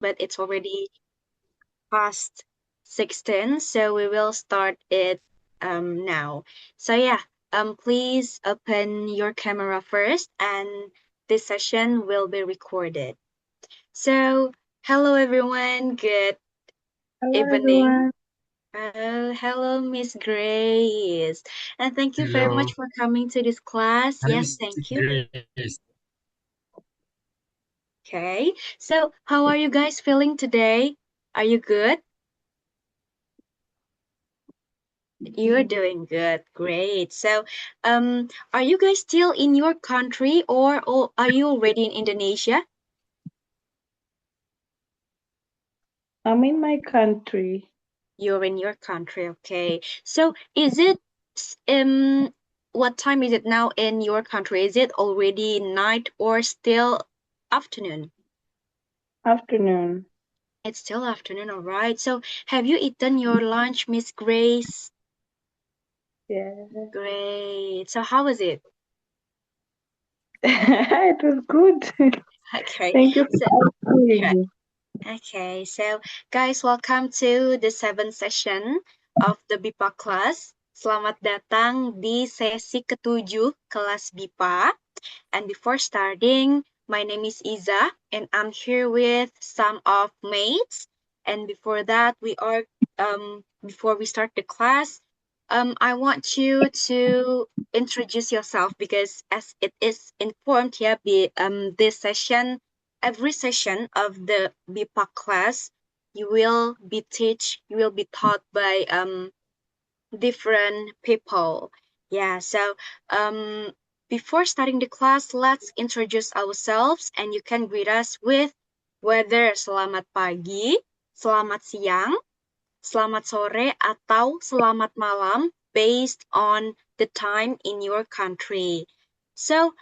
but it's already past 16, so we will start it now. So yeah, please open your camera first, and this session will be recorded. So, hello everyone, good Hello evening. everyone. Hello, Miss Grace. And thank you very much Hello. for coming to this class. Hi, Yes, Miss thank you. Grace. Okay. So, how are you guys feeling today? Are you good? You're doing good. Great. So, are you guys still in your country or are you already in Indonesia? I'm in my country. You're in your country. Okay. So, is it um what time is it now in your country? Is it already night or still afternoon? Afternoon. It's still afternoon, all right. So, have you eaten your lunch, Miss Grace? Yeah. Great. So, how was it? It was good. Okay. Thank you So, for asking. okay. So, guys, welcome to the seventh session of the BIPA class. Selamat datang di sesi ketujuh kelas BIPA. And before starting, my name is Iza, and I'm here with some of mates. And before that, before we start the class, I want you to introduce yourself because as it is informed here, this session, every session of the BIPA class, you will be taught by different people. Yeah, so um, before starting the class, let's introduce ourselves and you can greet us with whether selamat pagi, selamat siang, selamat sore, atau selamat malam based on the time in your country. So,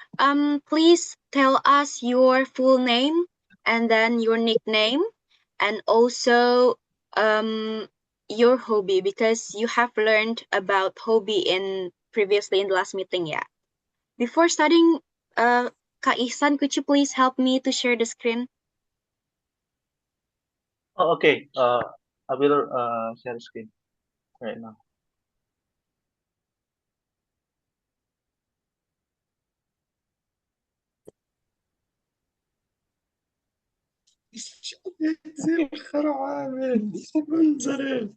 please tell us your full name and then your nickname and also your hobby because you have learned about hobby in previously in the last meeting, yeah. Before starting, Kak Ihsan, could you please help me to share the screen? Oh, okay. I will share screen right now. آخر عامل منظري.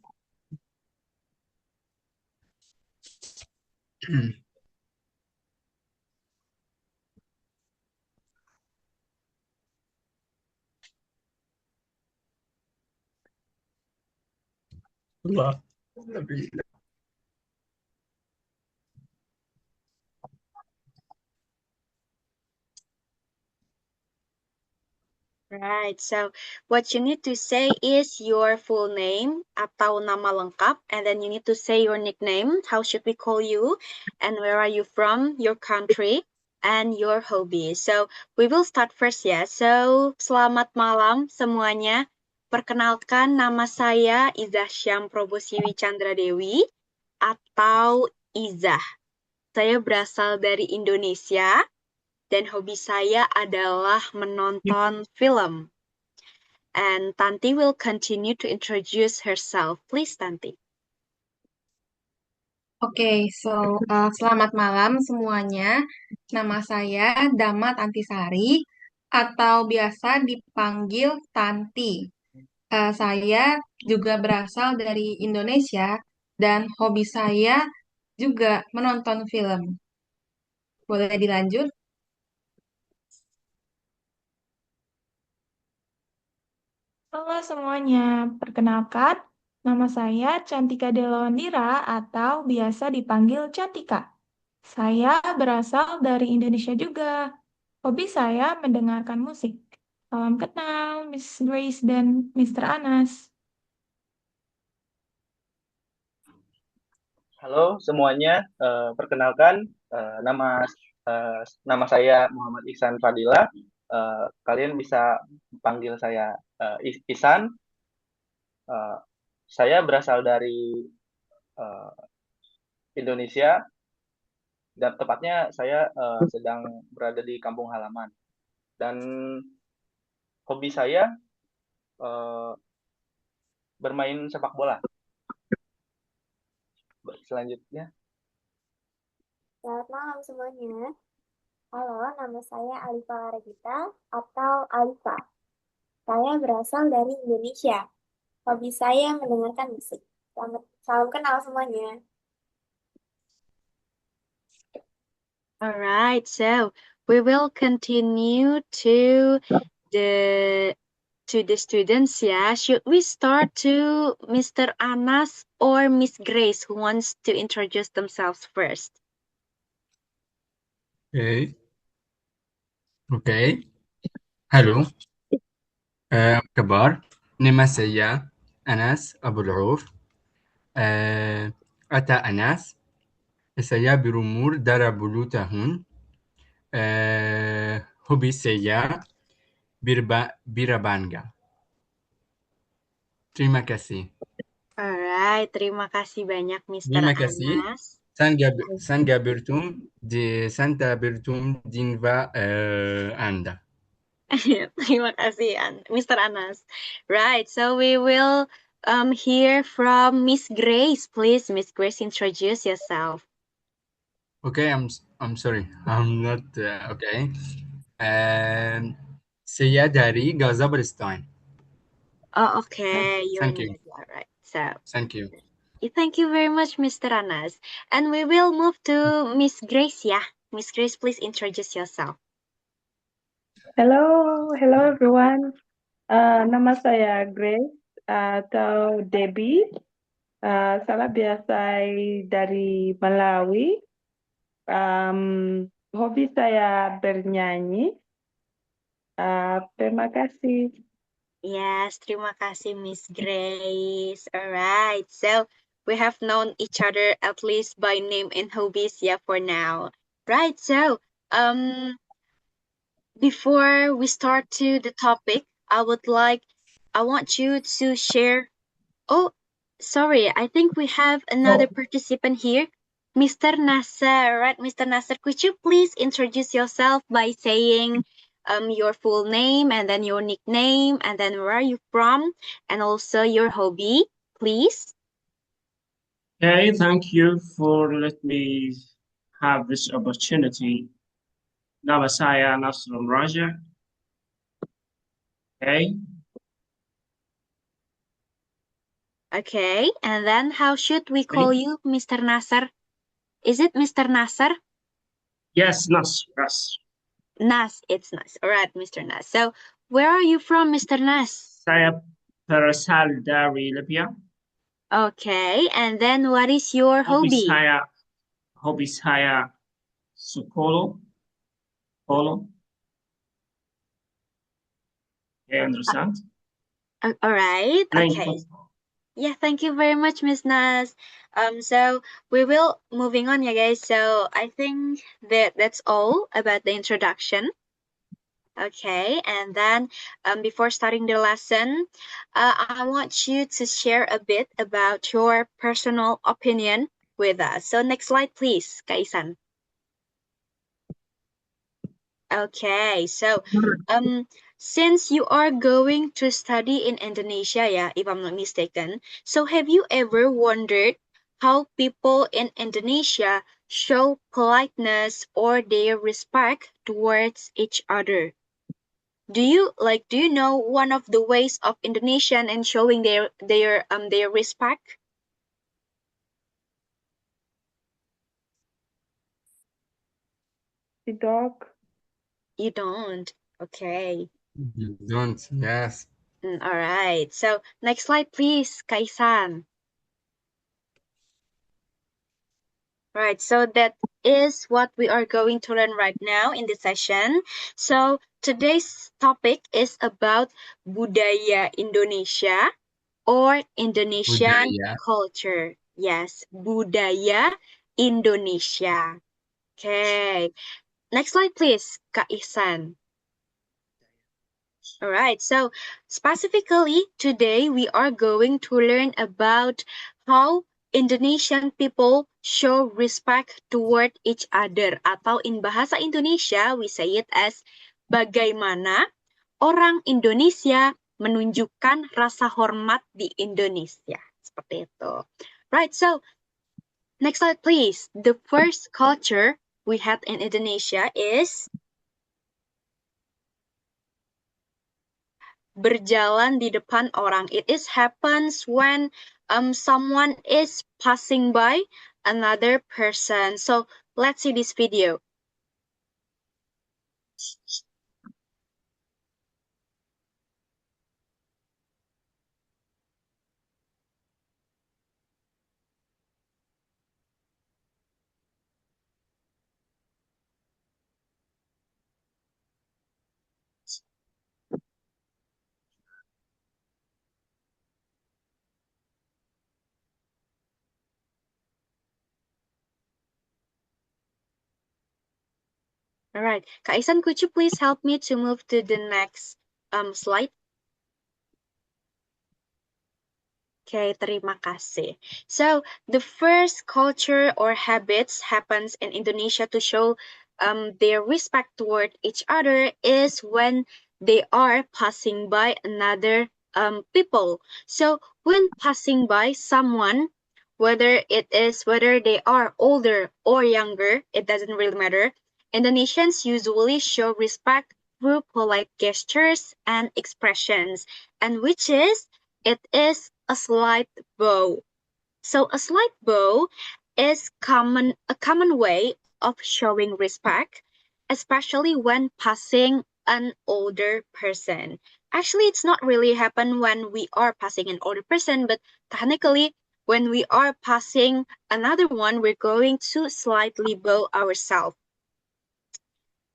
الله النبي. Right. So what you need to say is your full name atau nama lengkap, and then you need to say your nickname. How should we call you? And where are you from? Your country and your hobby. So we will start first ya. So selamat malam semuanya. Perkenalkan nama saya Izah Syam Probosiwi Chandra Dewi atau Izah. Saya berasal dari Indonesia dan hobi saya adalah menonton film. And Tanti will continue to introduce herself. Please, Tanti. Selamat malam semuanya. Nama saya Dama Tantisari atau biasa dipanggil Tanti. Saya juga berasal dari Indonesia dan hobi saya juga menonton film. Boleh dilanjut? Halo semuanya, perkenalkan, nama saya Cantika Delawandira atau biasa dipanggil Cantika. Saya berasal dari Indonesia juga. Hobi saya mendengarkan musik. Salam kenal, Miss Grace dan Mr. Anas. Halo semuanya. Perkenalkan nama saya Muhammad Ihsan Fadila. Kalian bisa panggil saya Ihsan. Eh, saya berasal dari eh, Indonesia dan tepatnya saya sedang berada di kampung halaman. Dan hobi saya bermain sepak bola. Selanjutnya. Selamat malam semuanya. Halo, nama saya Alifa Regita atau Alifa. Saya berasal dari Indonesia. Hobi saya mendengarkan musik. Salam kenal semuanya. All right, so we will continue to the students, yeah. Should we start to Mr. Anas or Miss Grace, who wants to introduce themselves first? Okay. Okay. Halo. Apa kabar? Nama saya Anas Abu Rauf. Ata Anas. Saya berumur 20 tahun. Hobi saya berbangga. Terima kasih. Alright, terima kasih banyak Mr. Terima kasih. Anas. Sanga bertum dinva Anda. Terima kasih, Mr. Anas. Right, so we will hear from Miss Grace. Please, Miss Grace, introduce yourself. Okay, I'm sorry. I'm not okay. Saya dari Gaza, Palestine. Oh, okay. Thank you. All right. So, Thank you. thank you very much, Mr. Anas. And we will move to Miss Grace, yeah. Miss Grace, please introduce yourself. Hello everyone. Nama saya Grace atau Debbie. Saya biasa dari Malawi. Hobi saya bernyanyi. Terima kasih. Yes, terima kasih, Miss Grace. All right. So, we have known each other at least by name and hobbies, yeah, for now. Right. So, before we start to the topic, I want you to share. Oh, sorry. I think we have another participant here, Mr. Nasser. Right, Mr. Nasser, could you please introduce yourself by saying your full name and then your nickname and then where are you from and also your hobby, please? Okay, thank you for letting me have this opportunity. Nama saya Nasrul Raja. Okay. Okay, and then how should we call you, Mr. Nasser? Is it Mr. Nasser? Yes, Nas. Yes. Nas, it's Nas. All right, Mr. Nas. So, where are you from, Mr. Nas? Saya berasal dari Libya. Okay, and then what is your hobby? Hobi saya sekolah. Polo. Okay, understand? All right. Okay. Yeah, thank you very much, Miss Nas. So we will moving on, yeah, guys. So I think that's all about the introduction. Okay, and then before starting the lesson, I want you to share a bit about your personal opinion with us. So next slide, please, Kaisan. Okay, so since you are going to study in Indonesia, yeah, if I'm not mistaken, so have you ever wondered how people in Indonesia show politeness or their respect towards each other? Do you know one of the ways of Indonesian in showing their respect? The dog. You don't. Okay. You don't, yes. All right. So next slide, please, Kaisan. Right. So that is what we are going to learn right now in this session. So today's topic is about budaya Indonesia or Indonesian culture. Yes, budaya Indonesia. Okay. Next slide, please, Kak Ihsan. All right, so specifically today we are going to learn about how Indonesian people show respect toward each other. Atau in bahasa Indonesia we say it as bagaimana orang Indonesia menunjukkan rasa hormat di Indonesia. Seperti itu. Right, so next slide please. The first culture we had in Indonesia is berjalan di depan orang. It is happens when someone is passing by another person. So let's see this video. All right, Kak Isan, could you please help me to move to the next slide? Okay, terima kasih. So the first culture or habits happens in Indonesia to show their respect toward each other is when they are passing by another people. So when passing by someone, whether they are older or younger, it doesn't really matter. Indonesians usually show respect through polite gestures and expressions, and which is it is a slight bow. So a slight bow is a common way of showing respect, especially when passing an older person. Actually, it's not really happen when we are passing an older person, but technically, when we are passing another one, we're going to slightly bow ourselves.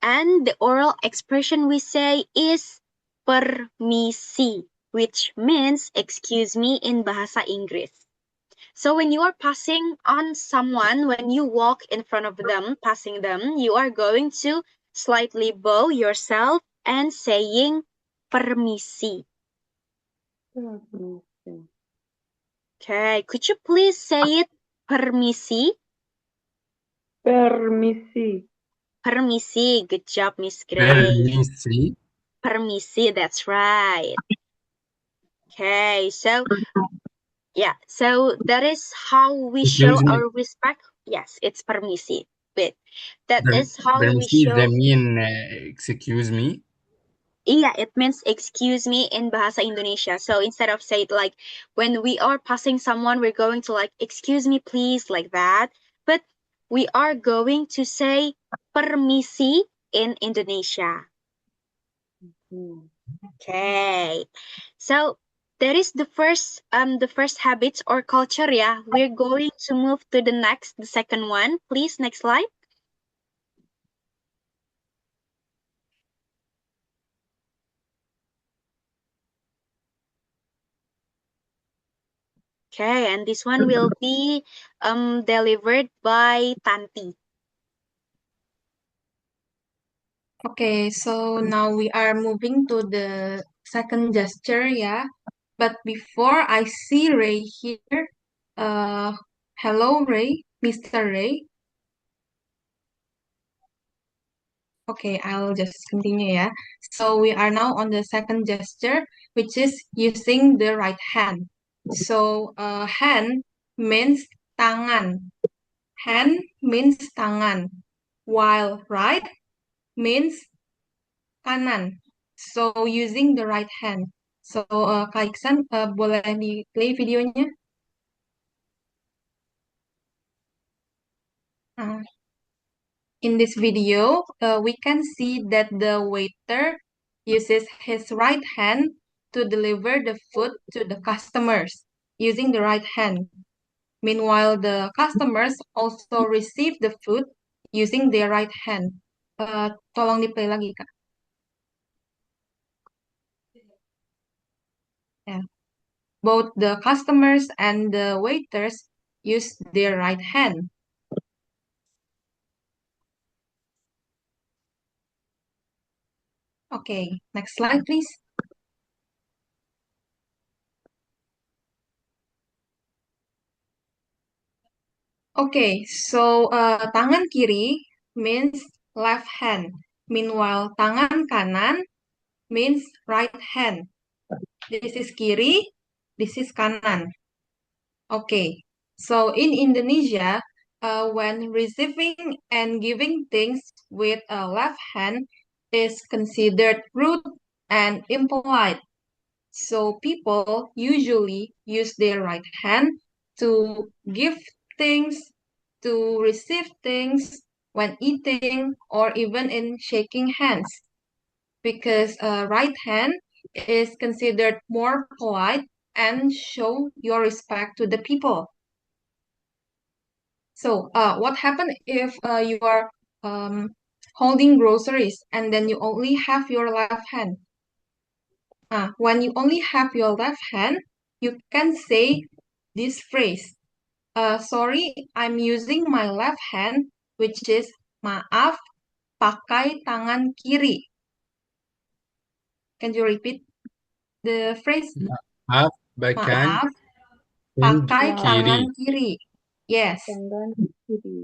And the oral expression we say is permisi, which means excuse me in bahasa Inggris. So when you are passing on someone, when you walk in front of them, passing them, you are going to slightly bow yourself and saying permisi. Okay, could you please say it permisi? Permisi. Permisi, good job, Miss Grace. Permisi. Permisi, that's right. Okay, so yeah, so that is how we show Excuse me. our respect. Yes, it's permisi. But that is how we Permisi, show. they mean excuse me. Yeah, it means excuse me in Bahasa Indonesia. So instead of say it like when we are passing someone, we're going to like excuse me please like that. But we are going to say permisi in Indonesia. Okay. So that is the first habits or culture, yeah. We're going to move to the second one. Please, next slide. Okay, and this one will be delivered by Tanti. Okay, so now we are moving to the second gesture, yeah. But before I see Ray here, hello Ray, Mr. Ray. Okay, I'll just continue, yeah. So we are now on the second gesture, which is using the right hand. So hand means tangan. Hand means tangan, while right means kanan. So using the right hand. So Kak Iksan, boleh di play videonya? In this video, we can see that the waiter uses his right hand to deliver the food to the customers using the right hand. Meanwhile, the customers also receive the food using their right hand. Tolong di-play lagi, Kak. Yeah. Both the customers and the waiters use their right hand. Okay, next slide, please. Okay, so tangan kiri means left hand. Meanwhile, tangan kanan means right hand. This is kiri, this is kanan. Okay, so in Indonesia, when receiving and giving things with a left hand is considered rude and impolite. So people usually use their right hand to give things, to receive things when eating, or even in shaking hands, because right hand is considered more polite and show your respect to the people. So, what happens if you are holding groceries and then you only have your left hand? When you only have your left hand, you can say this phrase. Sorry, I'm using my left hand, which is maaf, pakai tangan kiri. Can you repeat the phrase? Maaf, bahkan Maaf, dan pakai kiri. tangan kiri. Yes. Tangan kiri.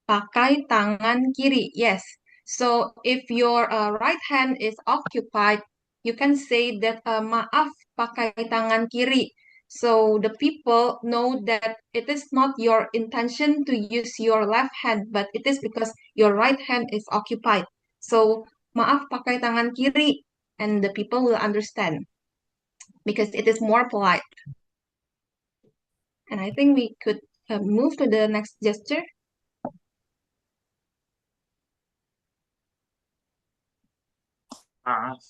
Pakai tangan kiri. Yes. So if your right hand is occupied, you can say that maaf pakai tangan kiri. So the people know that it is not your intention to use your left hand, but it is because your right hand is occupied. So maaf pakai tangan kiri, and the people will understand because it is more polite. And I think we could move to the next gesture. Maaf.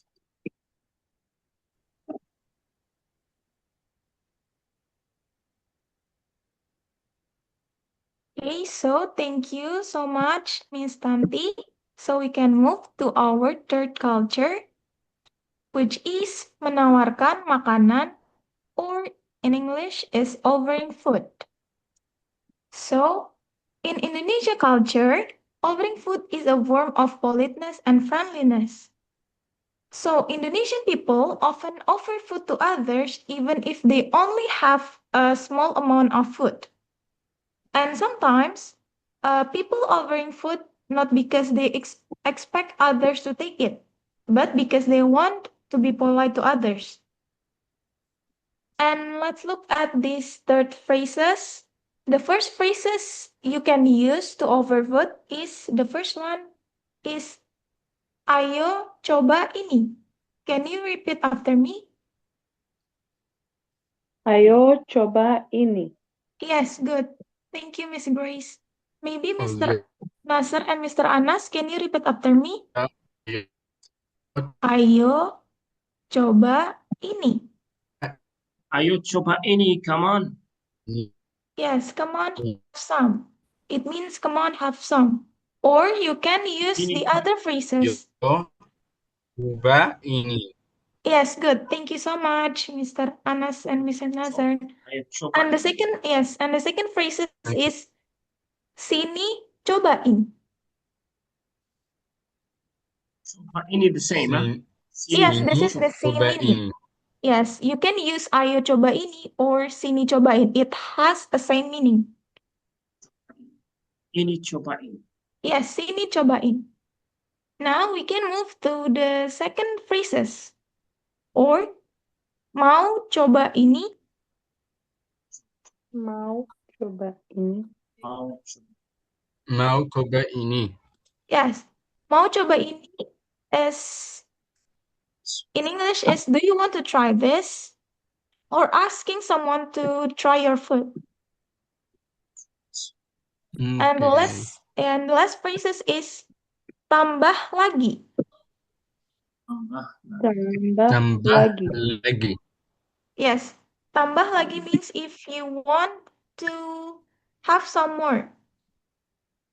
Okay, so thank you so much, Miss Tanti. So we can move to our third culture, which is menawarkan makanan, or in English is offering food. So, in Indonesia culture, offering food is a form of politeness and friendliness. So, Indonesian people often offer food to others even if they only have a small amount of food. And sometimes, people offering food not because they expect others to take it, but because they want to be polite to others. And let's look at these third phrases. The first phrases you can use to offer food is the first one is ayo coba ini. Can you repeat after me? Ayo coba ini. Yes, good. Thank you, Miss Grace. Maybe Oh, Mr. yeah. Nasser and Mr. Anas, can you repeat after me? Yeah. Ayo coba ini. Ayo coba ini, come on. Yes, come on, have some. It means come on, have some. Or you can use Ini. the other phrases. Yo, coba ini. Yes, good. Thank you so much, Mr. Anas and Mr. Nazar. Ayo coba. And the second, yes, and the second phrase is sini cobain. Coba ini the same, huh? Yes, this is the same coba meaning. ini. Yes, you can use ayo coba ini or sini cobain. It has the same meaning. Ini cobain. Yes, sini cobain. Now we can move to the second phrases. Or mau coba ini. Mau coba ini. Mau coba ini. Yes, mau coba ini is in English is do you want to try this? Or asking someone to try your food. Okay. And the last phrases is tambah lagi. Tambah lagi. Yes, tambah lagi means if you want to have some more.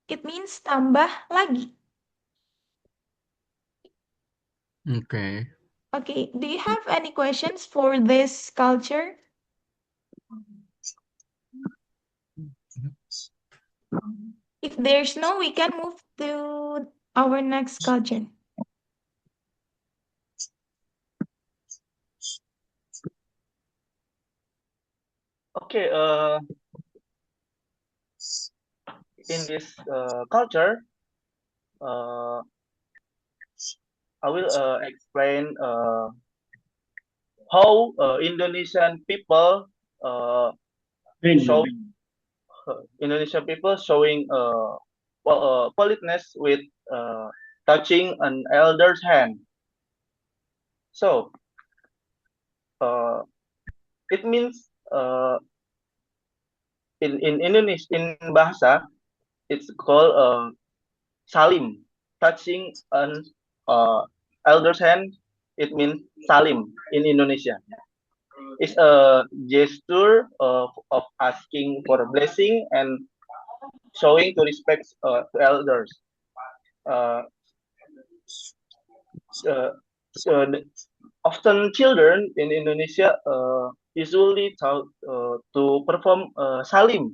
It means tambah lagi. Okay. Okay, do you have any questions for this culture? If there's no, we can move to our next culture. Okay, in this culture, I will explain how Indonesian people show Indonesian people showing politeness with touching an elder's hand. So it means in Indonesia, in bahasa, it's called salim. Touching an elder's hand, it means salim in Indonesia. It's a gesture of asking for a blessing and showing to respect to elders. Often children in Indonesia usually taught to perform salim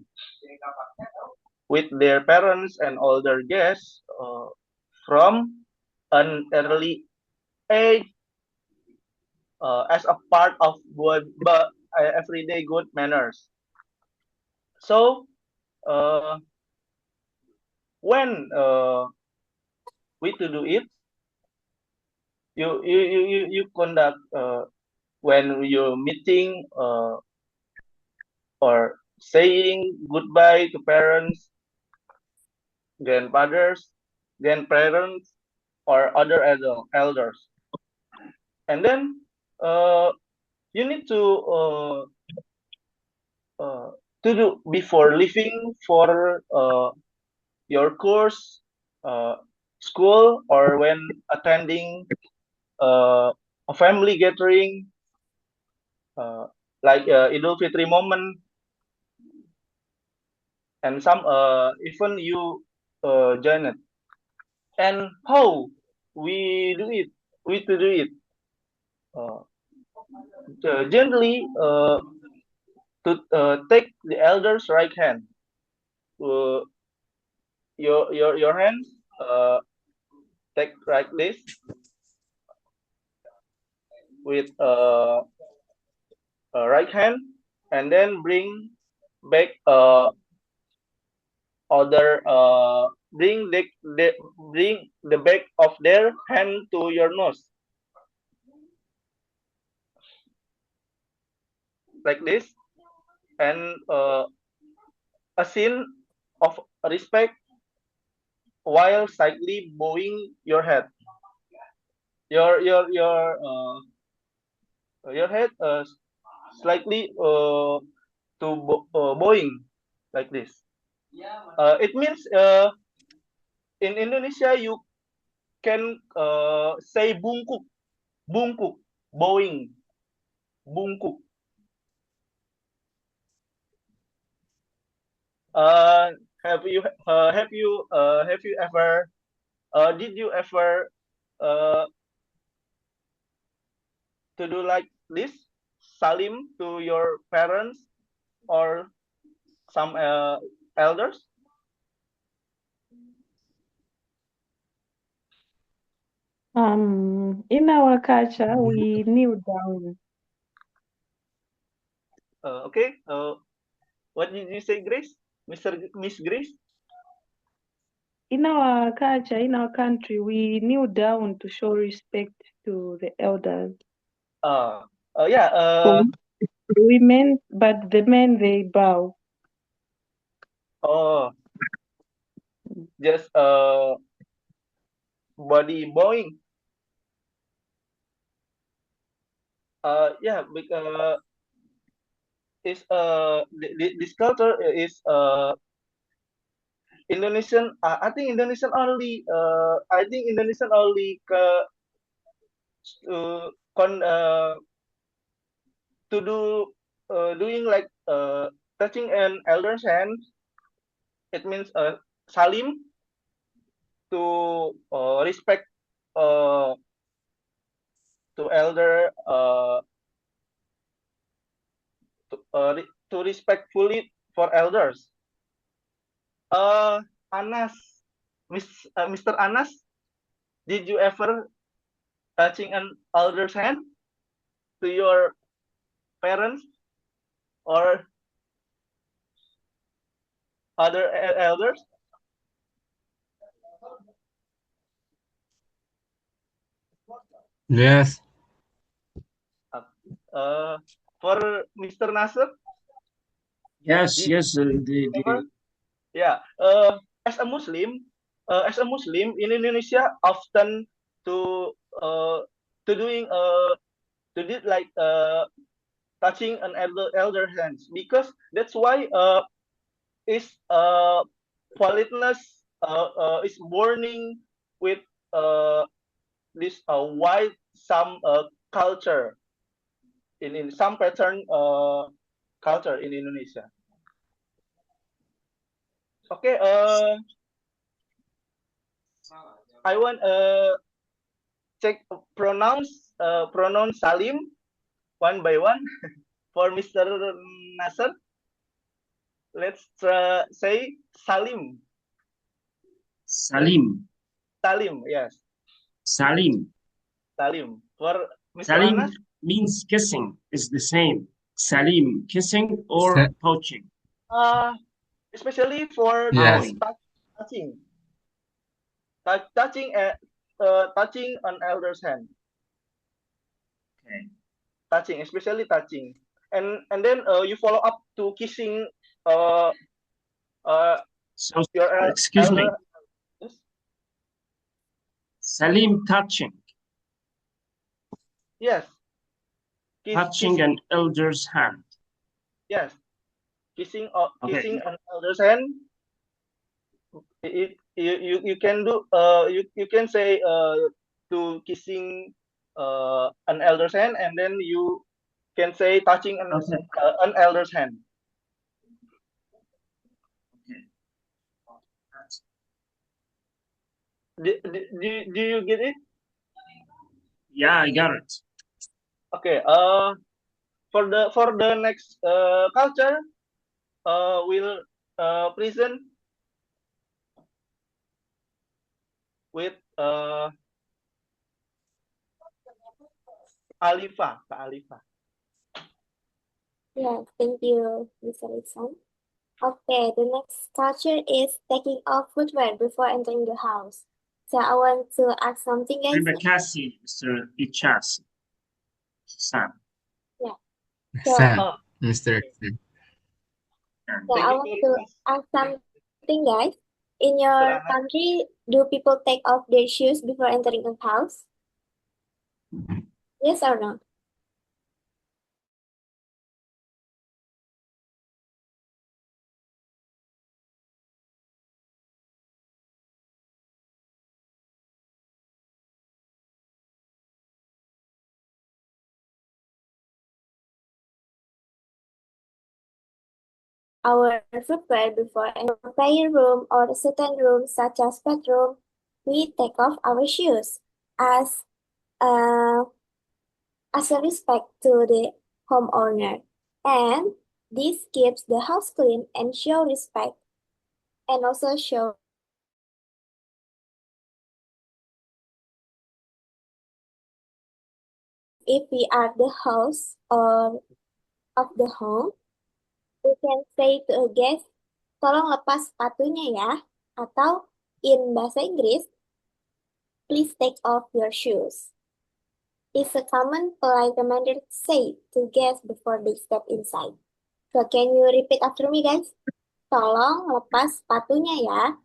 with their parents and older guests from an early age as a part of everyday good manners. So when we to do it, you conduct when you're meeting or saying goodbye to parents, grandfathers, grandparents, or other elders. And then you need to do before leaving for your course, school, or when attending a family gathering, like Idul Fitri moment, and some even you join it. And how we do it? We to do it gently to take the elder's right hand. Your hand take like this with right hand, and then bring back bring the back of their hand to your nose, like this, and a scene of respect while slightly bowing your head. Your head slightly to bowing like this. It means in Indonesia you can say bungkuk, bungkuk, bowing, bungkuk. Have you ever did you ever to do like this, salim to your parents or some elders? In our culture, we kneel down. Okay. What did you say, Grace? Miss Grace? In our culture, in our country, we kneel down to show respect to the elders. Yeah. For women, but the men, they bow. Oh, just body bowing. Yeah, because it's this culture is Indonesian. I think Indonesian only. I think Indonesian only to do doing like touching an elder's hand. It means salim to respect to elder to respectfully for elders. Anas, Mr. Anas, did you ever touching an elder's hand to your parents or other elders? Yes. For Mr. Nasser, Yes, did yes. ever? Yeah. As a Muslim, in Indonesia, often to doing to did like touching an elder hands, because that's why is politeness is burning with this white some culture in some pattern culture in Indonesia. Okay, I want check pronounce Salim one by one for Mr. Nasser. Let's say Salim. Salim. Salim, yes. Salim. Salim. For Mr. Salim Anas, means kissing. Is the same. Salim, kissing or Sa- poaching. especially for Yes. touching, touching an elder's hand. Okay. Touching, especially touching, and then you follow up to kissing So, your excuse me. elder. Yes? Salim touching. Yes. Touching an elder's hand. Yes. Kissing Okay. kissing an elder's hand. You can do you can say to kissing an elder's hand, and then you can say touching an elder's hand. Do you get it? Yeah, I got it. Okay. For the next culture, we'll present with Alifa, Kak Alifa. Yeah, thank you, Mr. Iksan. Okay, the next culture is taking off footwear before entering the house. So I want to ask something, guys. Terima kasih, Mr. Ichas. Sam. Yeah. Sam. Mr. Sam. So I want to ask something, guys. In your country, do people take off their shoes before entering a house? Yes or no? Our footwear before entering a prayer room or a certain room such as bedroom, we take off our shoes as a respect to the homeowner, and this keeps the house clean and show respect, and also show if we are the host or of the home, we can say to a guest, tolong lepas sepatunya ya, atau in bahasa Inggris, please take off your shoes. It's a common polite reminder to say to guests before they step inside. So can you repeat after me, guys? Tolong lepas sepatunya ya.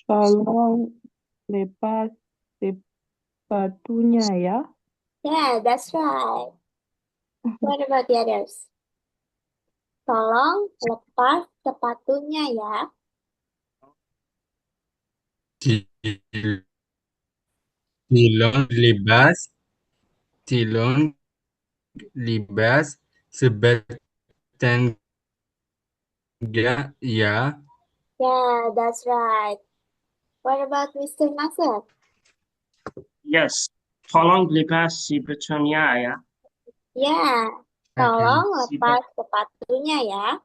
Tolong lepas sepatunya ya. Yeah, that's right. What about the others? Tolong lepas sepatunya ya. Tilong libas sebatang ya. Yeah, that's right. What about Mr. Nasser? Yes. Tolong lepas sepatunya ya. Yeah, tolong lepas sepatunya ya.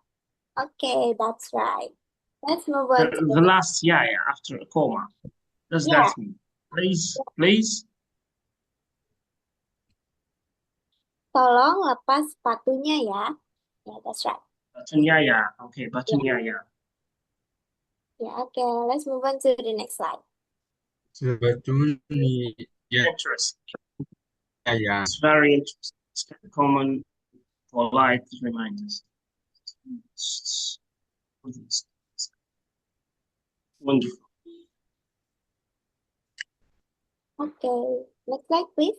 Okay, that's right. Let's move on to The last ya after a comma. Does that mean? Please. Tolong lepas sepatunya ya. Yeah, that's right. Batunya ya. Okay, batunya ya. Yeah, okay. Let's move on to the next slide. Sebatunya. Interesting. yeah. It's very interesting. It's common, polite reminders. It's wonderful. Okay, next slide, please.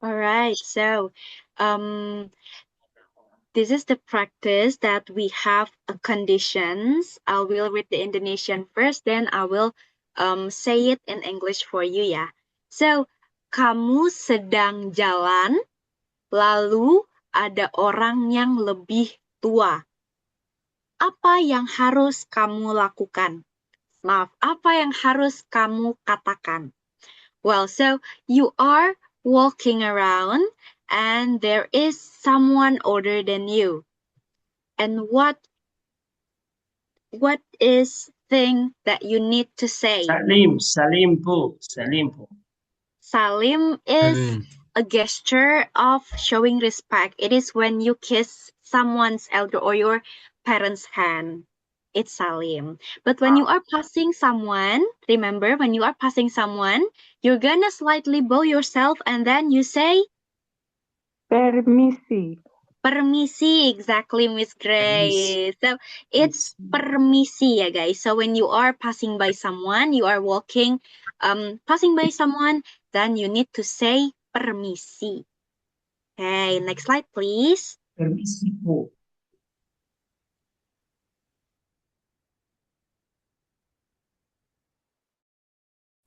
All right, so um, this is the practice that we have conditions. I will read the Indonesian first, then I will say it in English for you ya. So, kamu sedang jalan, lalu ada orang yang lebih tua. Apa yang harus kamu lakukan? Maaf, apa yang harus kamu katakan? Well, so you are walking around and there is someone older than you. And what is thing that you need to say? Salim po. Salim is a gesture of showing respect. It is when you kiss someone's elder or your parent's hand. It's Salim. But when you are passing someone, remember, when you are passing someone, you're gonna slightly bow yourself and then you say, Permisi. Permisi, exactly, Miss Grace. So it's permisi, ya guys. So when you are passing by someone, you are walking, passing by someone, then you need to say permisi. Okay, next slide, please. Permisi po.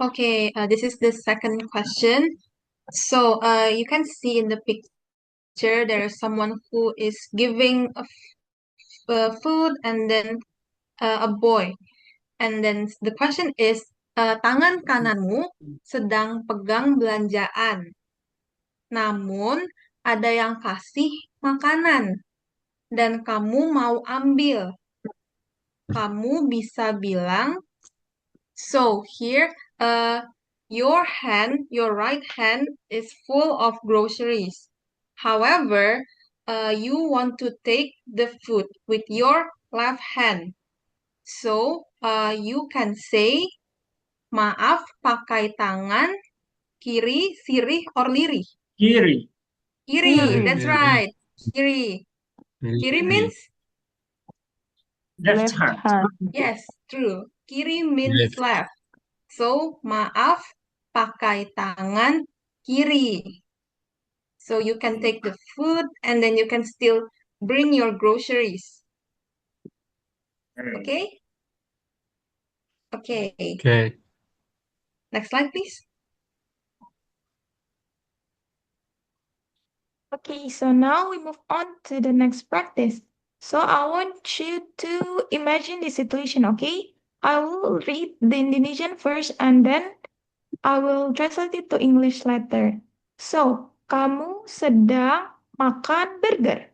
Okay, this is the second question. So, you can see in the picture there is someone who is giving food and then a boy. And then the question is, tangan kananmu sedang pegang belanjaan. Namun ada yang kasih makanan dan kamu mau ambil. Kamu bisa bilang, so here, your right hand is full of groceries. However, you want to take the food with your left hand. So, you can say, maaf pakai tangan kiri, sirih, or lirih. Kiri. Kiri, that's right. Kiri. Kiri means? Left hand. Yes, true. Kiri means left. So, maaf pakai tangan kiri. So, you can take the food and then you can still bring your groceries. Okay? Okay. Okay. Next slide, please. Okay, so now we move on to the next practice. So I want you to imagine the situation, okay? I will read the Indonesian first and then I will translate it to English later. So, kamu sedang makan burger.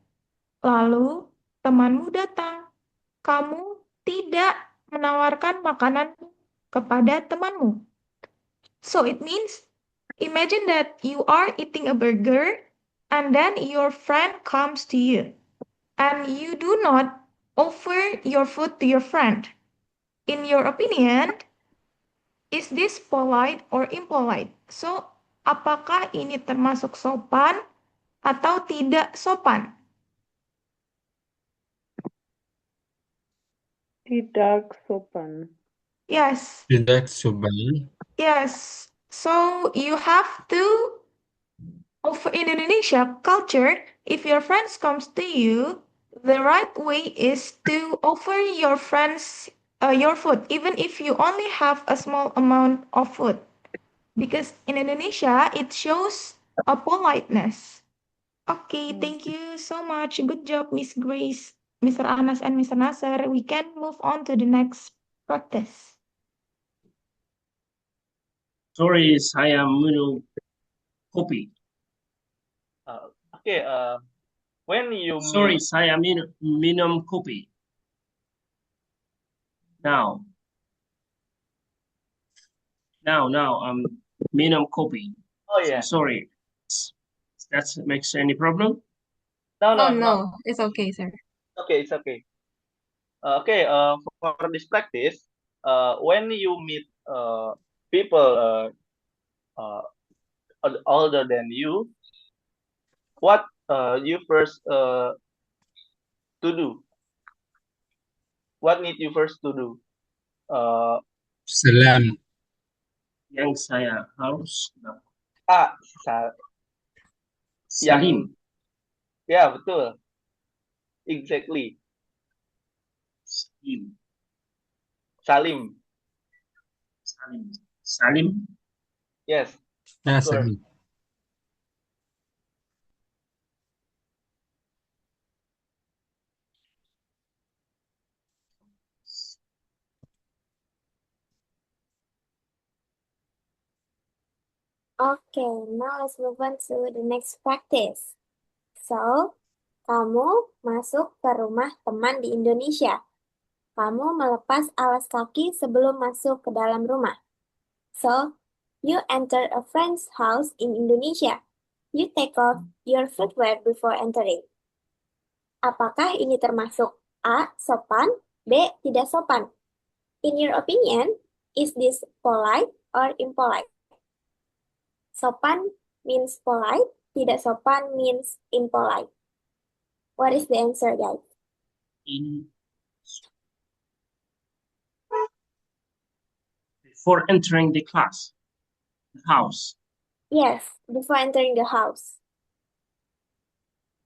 Lalu temanmu datang. Kamu tidak menawarkan makanan kepada temanmu. So it means, imagine that you are eating a burger and then your friend comes to you and you do not offer your food to your friend. In your opinion, is this polite or impolite? So, apakah ini termasuk sopan atau tidak sopan? Tidak sopan. Yes. Tidak sopan. Yes. So, you have to in Indonesia culture, if your friends comes to you, the right way is to offer your friends your food, even if you only have a small amount of food. Because in Indonesia, it shows a politeness. Okay, thank you so much. Good job, Miss Grace, Mr. Anas, and Mr. Nasser. We can move on to the next practice. Okay, so now we move on to the next practice. So I want you to imagine the situation, okay? I will read the Indonesian first and then I will say my answer. So kamu sedang jalan, lalu ada orang yang Sorry, saya minum kopi. Okay. When you Sorry, meet, saya minum kopi. Now, minum kopi. oh yeah, Sorry, that makes any problem? no, Oh, no, no. no, it's okay, sir. Okay, it's okay. Okay. For this practice, when you meet people uh, older than you, what you first to do? What need you first to do? Uh, Salam. Yang saya harus sa salim. ya betul, exactly. Salim. Salim, Salim. Salim. yes, Ya, sure. salam. Okay, now let's move on to the next practice. So, kamu masuk ke rumah teman di Indonesia. Kamu melepas alas kaki sebelum masuk ke dalam rumah. So, you enter a friend's house in Indonesia. You take off your footwear before entering. Apakah ini termasuk A. Sopan, B. Tidak sopan? In your opinion, is this polite or impolite? Sopan means polite, tidak sopan means impolite. What is the answer, guys? Before entering the house. Yes, before entering the house.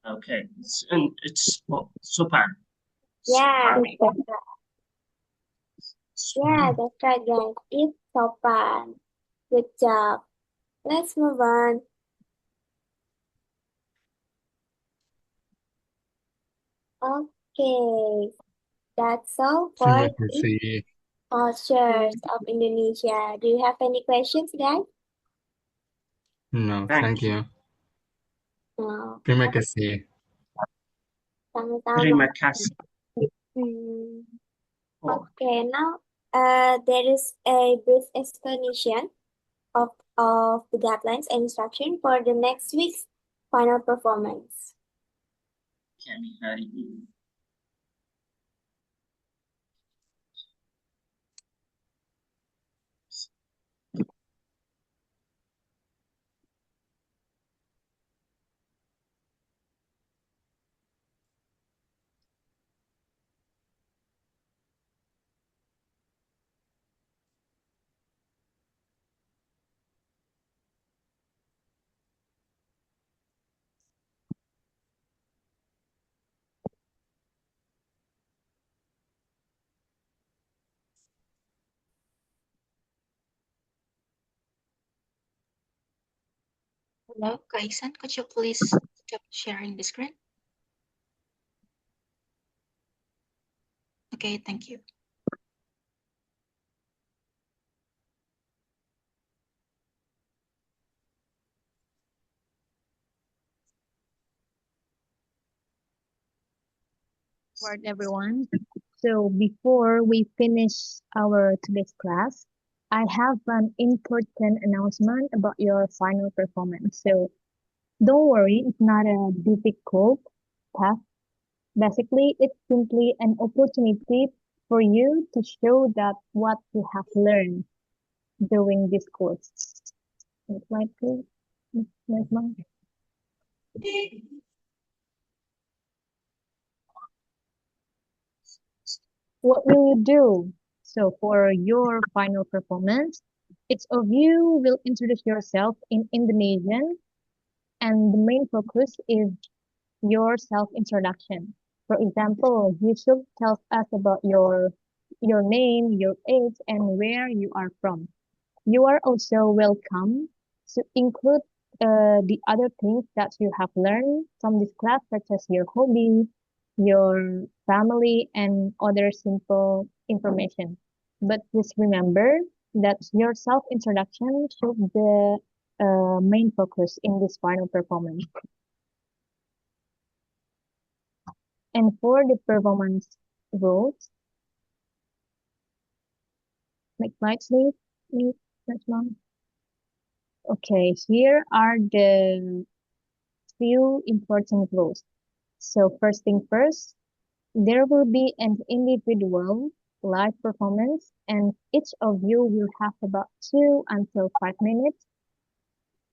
Okay, it's sopan. Yeah, that's right, guys. It's sopan. Good job. Let's move on. Okay, that's all for Terima the kasih. cultures of Indonesia. Do you have any questions, guys? No, Thank thank you. No. Terima kasih. Sama-sama. Terima kasih. Oh, Okay, now there is a brief explanation of the guidelines and instruction for the next week's final performance. kami hari ini. Hello, Kaisan, could you please stop sharing the screen? Okay, thank you. Word everyone. So before we finish our today's class, I have an important announcement about your final performance. So don't worry, it's not a difficult task. Basically, it's simply an opportunity for you to show that what you have learned during this course. Next slide, please. Next slide. What will you do? So for your final performance, each of you will introduce yourself in Indonesian, and the main focus is your self-introduction. For example, you should tell us about your name, your age, and where you are from. You are also welcome to include the other things that you have learned from this class, such as your hobby, your family, and other simple information. But just remember, that your self-introduction should be the main focus in this final performance. And for the performance rules, next slide, please. Next one. Okay, here are the few important rules. So first thing first, there will be an individual live performance, and each of you will have about 2 until 5 minutes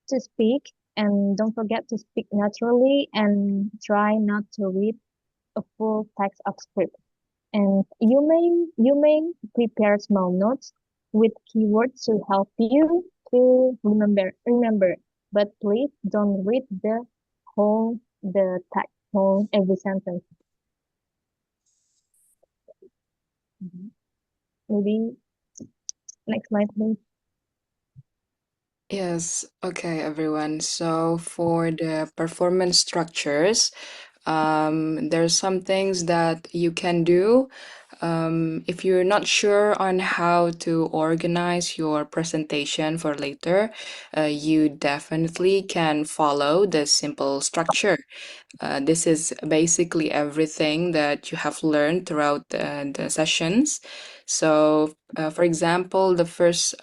to speak. And don't forget to speak naturally and try not to read a full text of script. And you may prepare small notes with keywords to help you to remember. But please don't read the text, whole every sentence. Maybe next slide, please. Yes, okay, everyone. So for the performance structures, there's some things that you can do. If you're not sure on how to organize your presentation for later, you definitely can follow the simple structure. This is basically everything that you have learned throughout the sessions. So, for example, the first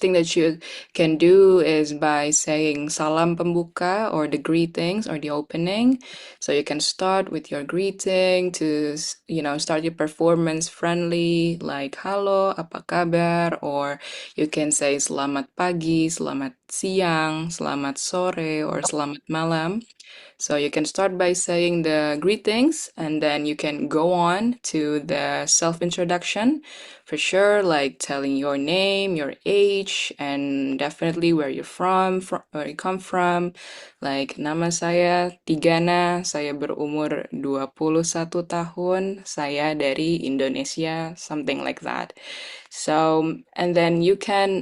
thing that you can do is by saying salam pembuka or the greetings or the opening. So you can start with your greeting to, start your performance friendly, like halo, apa kabar, or you can say selamat pagi, selamat siang, selamat sore, or selamat malam. So you can start by saying the greetings and then you can go on to the self-introduction for sure, like telling your name, your age, and definitely where you're from where you come from. Like nama saya Tigana, saya berumur 21 tahun, saya dari Indonesia, something like that. So, and then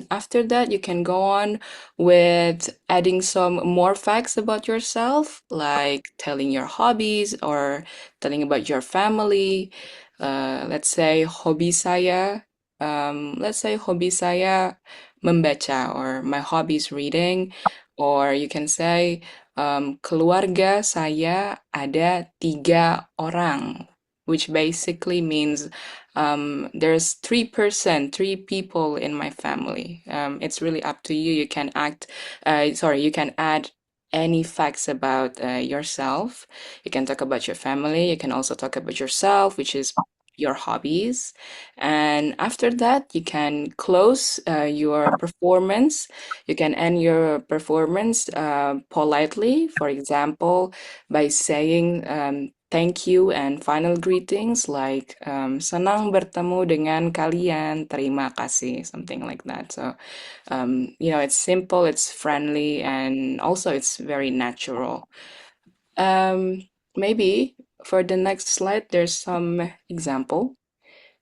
after that, you can go on with adding some more facts about yourself, like telling your hobbies or telling about your family. Let's say hobi saya, membaca, or my hobby is reading, or you can say keluarga saya ada 3 orang, which basically means there's 3 people in my family. It's really up to you. You can you can add any facts about yourself. You can talk about your family. You can also talk about yourself, which is your hobbies. And after that, you can close your performance. You can end your performance politely, for example, by saying thank you and final greetings like senang bertemu dengan kalian, terima kasih, something like that. So, it's simple, it's friendly, and also it's very natural. Maybe for the next slide, there's some example.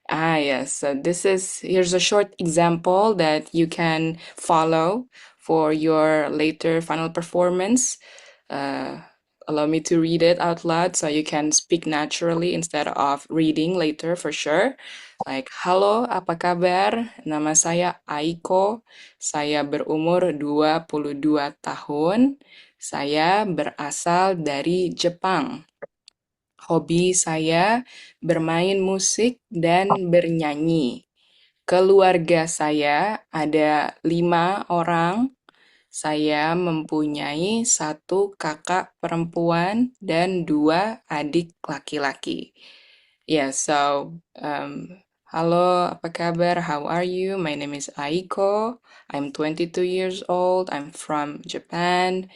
Yes. So here's a short example that you can follow for your later final performance. Allow me to read it out loud so you can speak naturally instead of reading later for sure. Like, halo, apa kabar? Nama saya Aiko. Saya berumur 22 tahun. Saya berasal dari Jepang. Hobi saya bermain musik dan bernyanyi. Keluarga saya ada 5 orang. Saya mempunyai 1 kakak perempuan dan 2 adik laki-laki. Yeah, so halo, apa kabar? How are you? My name is Aiko. I'm 22 years old. I'm from Japan.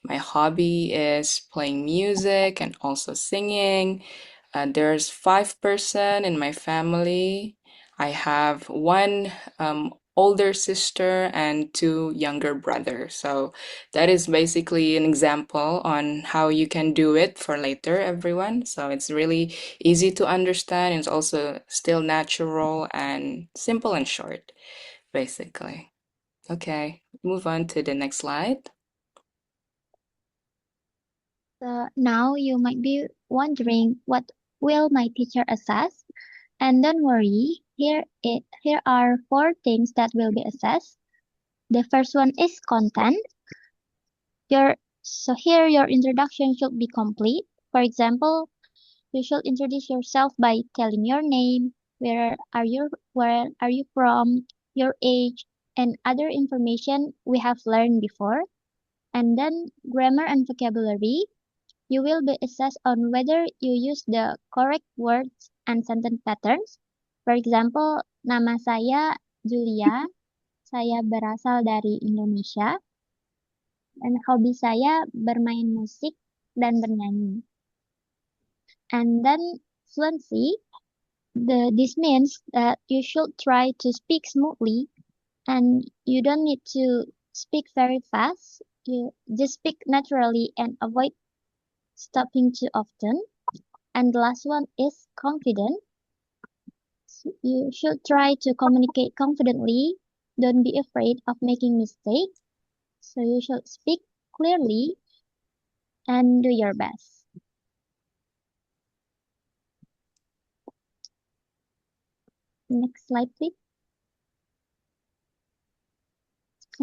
My hobby is playing music and also singing. There's 5 person in my family. I have 1 older sister and 2 younger brothers. So that is basically an example on how you can do it for later, everyone. So it's really easy to understand. It's also still natural and simple and short, basically. Okay, move on to the next slide. Now you might be wondering, what will my teacher assess? And don't worry, Here are 4 things that will be assessed. The first one is content. So here your introduction should be complete. For example, you should introduce yourself by telling your name, where are you from, your age, and other information we have learned before. And then grammar and vocabulary. You will be assessed on whether you use the correct words and sentence patterns. For example, nama saya Julia, saya berasal dari Indonesia, dan hobi saya bermain musik dan bernyanyi. And then fluency, this means that you should try to speak smoothly and you don't need to speak very fast. You just speak naturally and avoid stopping too often. And the last one is confident. You should try to communicate confidently. Don't be afraid of making mistakes. So you should speak clearly and do your best. Next slide, please.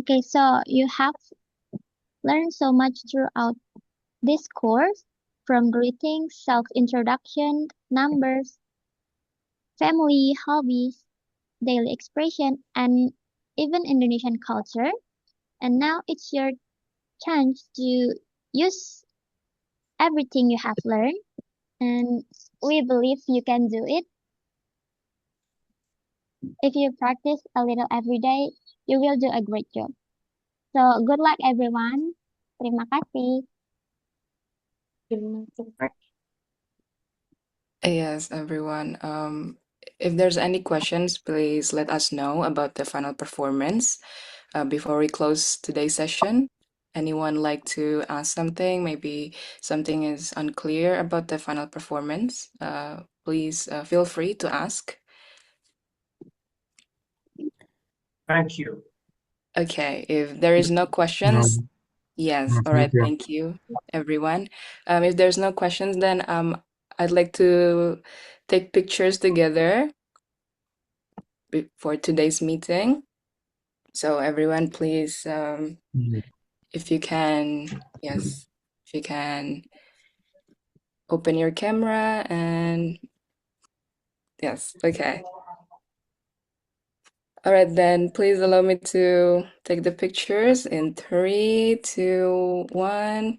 Okay, so you have learned so much throughout this course, from greetings, self-introduction, numbers, family, hobbies, daily expression, and even Indonesian culture. And now it's your chance to use everything you have learned, and we believe you can do it. If you practice a little every day, you will do a great job. So good luck everyone. Terima kasih. Yes, everyone. If there's any questions, please let us know about the final performance before we close today's session. Anyone like to ask something? Maybe something is unclear about the final performance. Please feel free to ask. Thank you. Okay, if there is no questions, No, yes, all thank right, you. thank you, everyone. If there's no questions, then I'd like to take pictures together for today's meeting. So everyone, please, if you can, yes, if you can open your camera and yes, okay. All right, then please allow me to take the pictures in 3, 2, 1.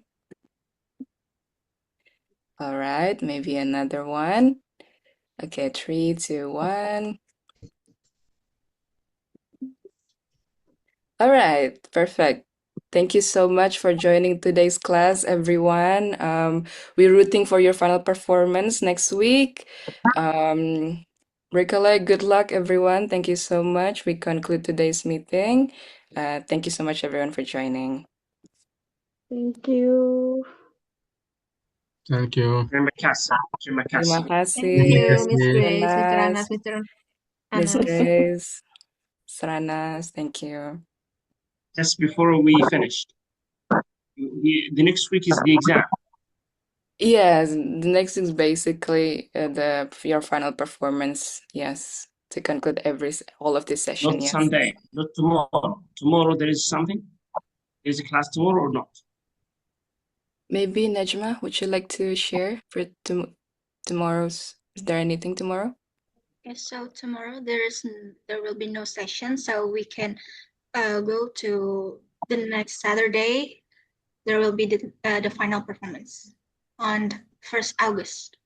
All right, maybe another one. Okay, 3, 2, 1. All right, perfect. Thank you so much for joining today's class, everyone. We're rooting for your final performance next week. Recollect, good luck, everyone. Thank you so much. We conclude today's meeting. Thank you so much, everyone, for joining. Thank you. Thank you. Terima kasih. Terima Terima kasih. Thank you, kasih, Miss Grace, Mr. Ranas, Anas, Mr. Miss Anas. Grace, Sranas, thank you. Just before we finish, the next week is the exam. Yes, the next is basically your final performance. Yes, to conclude all of this session. Not Yes. Sunday, not tomorrow. Tomorrow there is something. There is a class tomorrow or not? Maybe Najma, would you like to share for tomorrow's? Is there anything tomorrow? Okay, so tomorrow there will be no session, so we can go to the next Saturday. There will be the final performance on 1st August.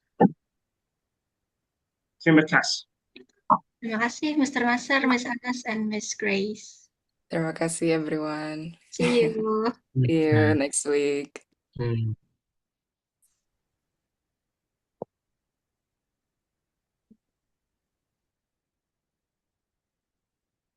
Terima kasih. Terima kasih, Mr. Nasser, Miss Anas, and Miss Grace. Terima kasih, everyone. See you. See you next week. Okay.